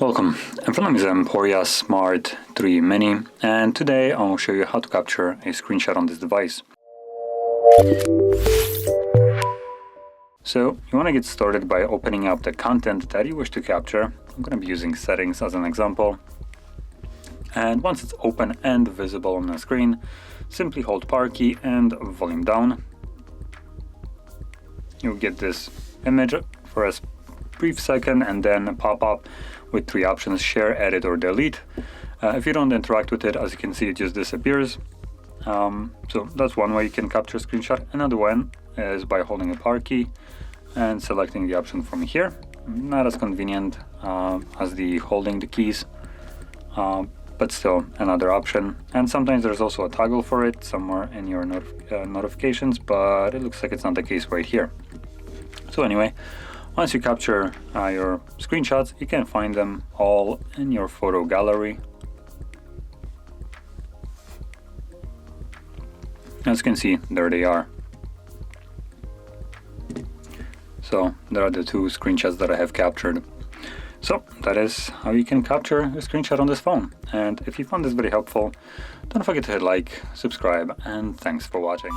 Welcome, in front of me is EMPORIA Smart 3 Mini, and today I will show you how to capture a screenshot on this device. So you want to get started by opening up the content that you wish to capture. I'm going to be using settings as an example. And once it's open and visible on the screen, simply hold power key and volume down. You'll get this image for a brief second and then pop up with three options: share, edit, or delete. If you don't interact with it, as you can see, it just disappears. So that's one way you can capture a screenshot. Another one is by holding a power key and selecting the option from here. Not as convenient as the holding the keys, but still another option. And sometimes there's also a toggle for it somewhere in your notifications, but it looks like it's not the case right here. So anyway, once you capture your screenshots, you can find them all in your photo gallery. As you can see, there they are. So there are the two screenshots that I have captured. So that is how you can capture a screenshot on this phone. And if you found this very helpful, don't forget to hit like, subscribe, and thanks for watching.